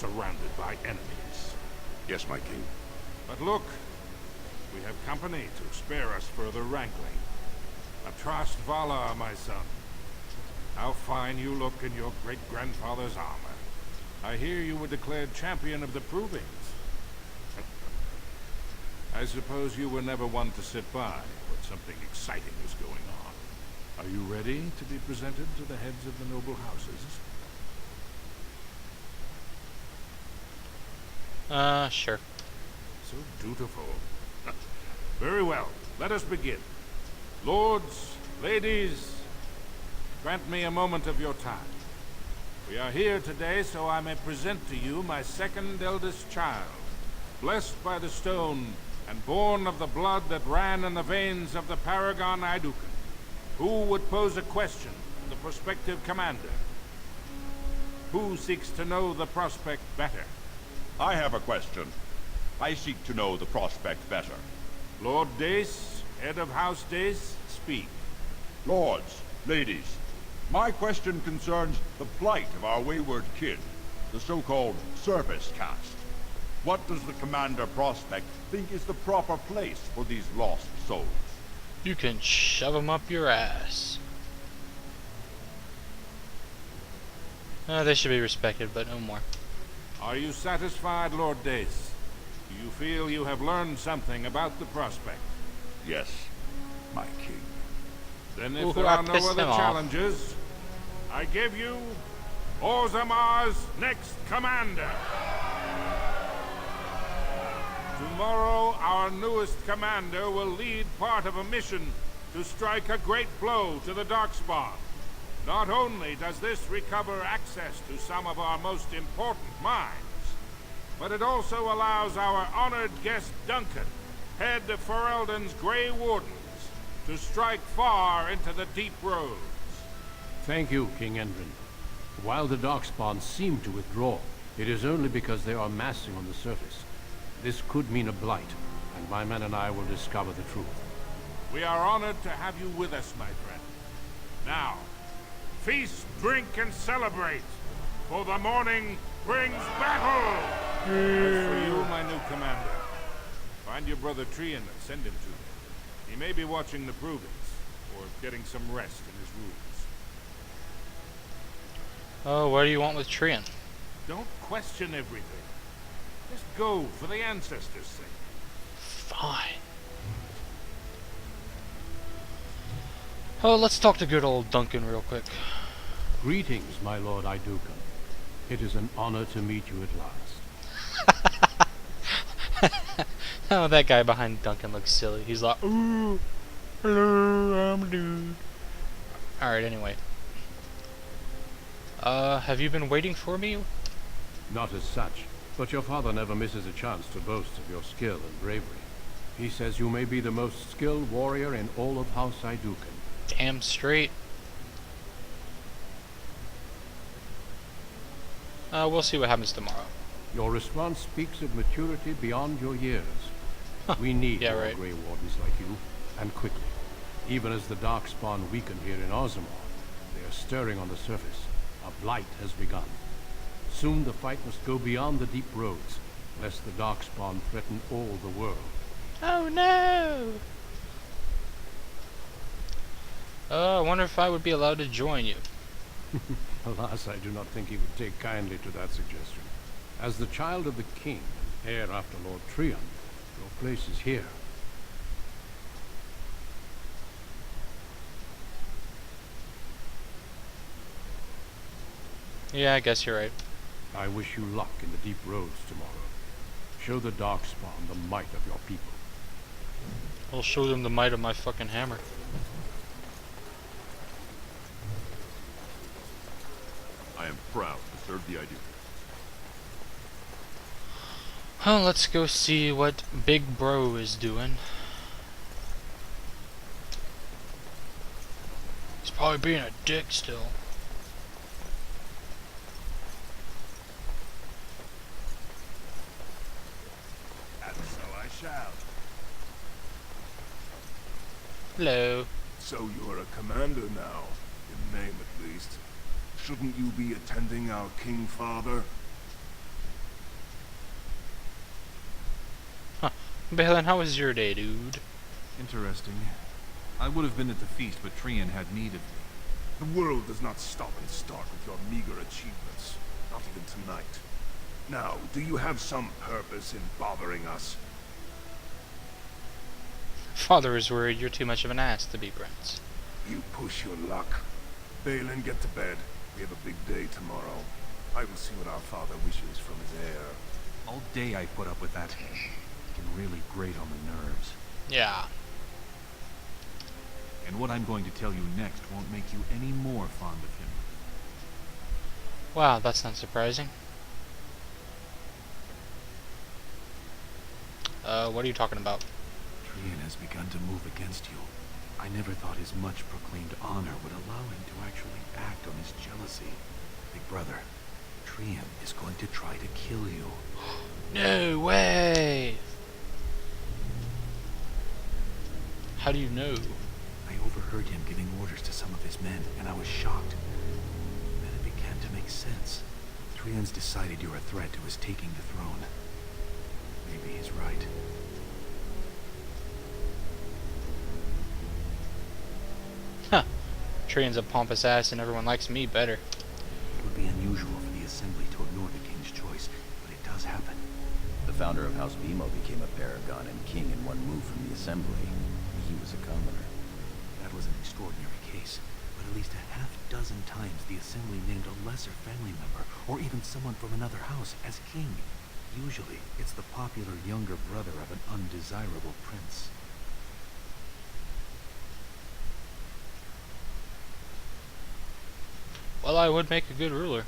surrounded by enemies. Yes, my king. But look, we have company to spare us further wrangling. Atrast Vala, my son. How fine you look in your great-grandfather's armor. I hear you were declared champion of the Provings. I suppose you were never one to sit by when something exciting was going on. Are you ready to be presented to the heads of the noble houses? Sure. So dutiful. Very well, let us begin. Lords, ladies, grant me a moment of your time. We are here today so I may present to you my second eldest child, blessed by the stone and born of the blood that ran in the veins of the Paragon Idukan. Who would pose a question to the prospective commander? Who seeks to know the prospect better? I have a question. I seek to know the prospect better. Lord Dace, head of House Dace, speak. Lords, ladies, my question concerns the plight of our wayward kin, the so-called service caste. What does the Commander Prospect think is the proper place for these lost souls? You can shove them up your ass. They should be respected, but no more. Are you satisfied, Lord Dace? Do you feel you have learned something about the prospect? Yes, my king. Then if there are no other challenges, I give you Orzamar's next commander. Tomorrow, our newest commander will lead part of a mission to strike a great blow to the darkspawn. Not only does this recover access to some of our most important mines, but it also allows our honored guest Duncan, head of Ferelden's Gray Wardens, to strike far into the deep roads. Thank you, King Endrin. While the darkspawn seem to withdraw, it is only because they are massing on the surface. This could mean a blight, and my men and I will discover the truth. We are honored to have you with us, my friend. Now, feast, drink, and celebrate, for the morning brings battle! As for you, my new commander, find your brother Trian and send him to me. He may be watching the Provings, or getting some rest in his rooms. Oh, what do you want with Trian? Don't question everything. Just go for the ancestors' sake. Fine. Oh, let's talk to good old Duncan real quick. Greetings, my lord Idukan. It is an honor to meet you at last. Oh, that guy behind Duncan looks silly. He's like, ooh, hello, I'm a dude. Alright, anyway. Have you been waiting for me? Not as such, but your father never misses a chance to boast of your skill and bravery. He says you may be the most skilled warrior in all of House Idukan. Damn straight. We'll see what happens tomorrow. Your response speaks of maturity beyond your years. We need more Gray Wardens like you, and quickly. Even as the darkspawn weaken here in Orzammar, they are stirring on the surface. A blight has begun. Soon the fight must go beyond the deep roads, lest the darkspawn threaten all the world. Oh no! I wonder if I would be allowed to join you. Alas, I do not think he would take kindly to that suggestion. As the child of the king, and heir after Lord Trian, your place is here. Yeah, I guess you're right. I wish you luck in the deep roads tomorrow. Show the darkspawn the might of your people. I'll show them the might of my fucking hammer. I am proud to serve the idea. Well, let's go see what Big Bro is doing. He's probably being a dick still. And so I shall. Hello. So you're a commander now, in name at least. Shouldn't you be attending our King Father? Balin, how was your day, dude? Interesting. I would have been at the feast, but Trian had need of me. The world does not stop and start with your meager achievements. Not even tonight. Now, do you have some purpose in bothering us? Father is worried you're too much of an ass to be prince. You push your luck. Balin, get to bed. We have a big day tomorrow. I will see what our father wishes from his heir. All day I put up with that. It can really grate on the nerves. Yeah. And what I'm going to tell you next won't make you any more fond of him. Wow, that's not surprising. What are you talking about? Trian has begun to move against you. I never thought his much proclaimed honor would allow him to actually act on his jealousy. Big brother, Trian is going to try to kill you. No way! How do you know? I overheard him giving orders to some of his men, and I was shocked. Then it began to make sense. Trian's decided you're a threat to his taking the throne. Maybe he's right. Huh. Trian's a pompous ass and everyone likes me better. It would be unusual for the Assembly to ignore the king's choice, but it does happen. The founder of House Vimo became a paragon and king in one move from the Assembly. He was a commoner. That was an extraordinary case, but at least a half dozen times the Assembly named a lesser family member, or even someone from another house, as king. Usually, it's the popular younger brother of an undesirable prince. Well, I would make a good ruler.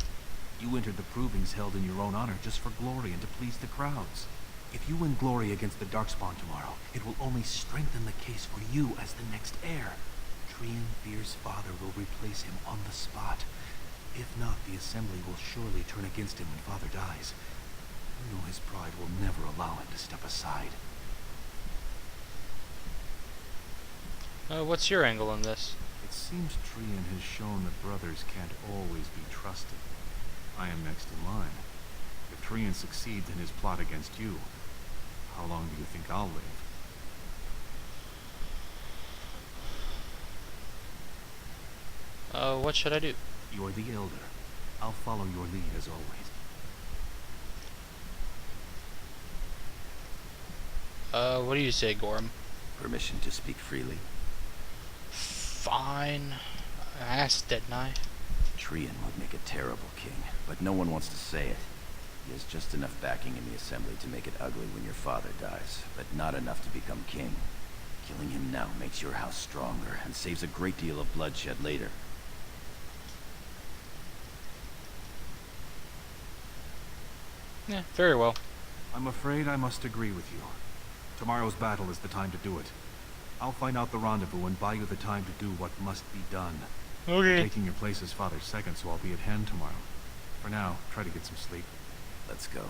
You entered the provings held in your own honor just for glory and to please the crowds. If you win glory against the darkspawn tomorrow, it will only strengthen the case for you as the next heir. Trian fears father will replace him on the spot. If not, the Assembly will surely turn against him when father dies. You know his pride will never allow him to step aside. What's your angle on this? It seems Trian has shown that brothers can't always be trusted. I am next in line. If Trian succeeds in his plot against you, how long do you think I'll live? What should I do? You're the elder. I'll follow your lead as always. What do you say, Gorham? Permission to speak freely. Fine. I asked, didn't I? Trian would make a terrible king, but no one wants to say it. He has just enough backing in the Assembly to make it ugly when your father dies, but not enough to become king. Killing him now makes your house stronger and saves a great deal of bloodshed later. Yeah, very well. I'm afraid I must agree with you. Tomorrow's battle is the time to do it. I'll find out the rendezvous and buy you the time to do what must be done. Okay. I'm taking your place as father's second, so I'll be at hand tomorrow. For now, try to get some sleep. Let's go.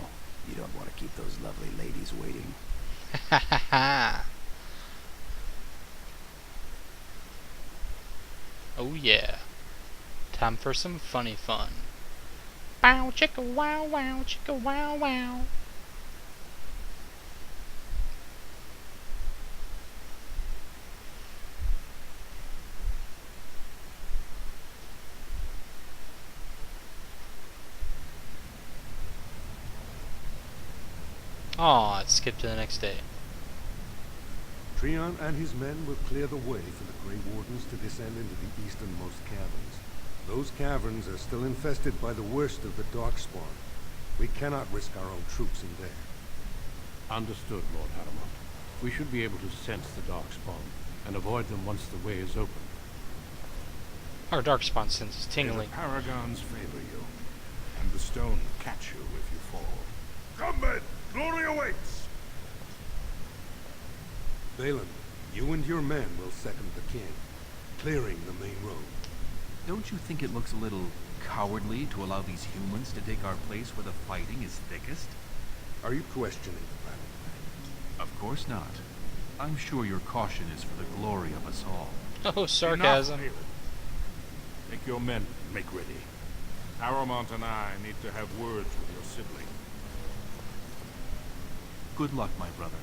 You don't want to keep those lovely ladies waiting. Ha ha ha. Oh yeah. Time for some funny fun. Bow chicka wow wow chicka wow wow. Aw, it skipped to the next day. Trian and his men will clear the way for the Gray Wardens to descend into the easternmost caverns. Those caverns are still infested by the worst of the darkspawn. We cannot risk our own troops in there. Understood, Lord Haramont. We should be able to sense the darkspawn and avoid them once the way is open. Our darkspawn sense is May tingling. the paragons favor you, and the stone catch you if you fall. Come, men! Glory awaits! Balin, you and your men will second the king, clearing the main road. Don't you think it looks a little cowardly to allow these humans to take our place where the fighting is thickest? Are you questioning the battle plan? Of course not. I'm sure your caution is for the glory of us all. Oh, sarcasm. Enough, Balin. Take your men, make ready. Haramont and I need to have words with your sibling. Good luck, my brother.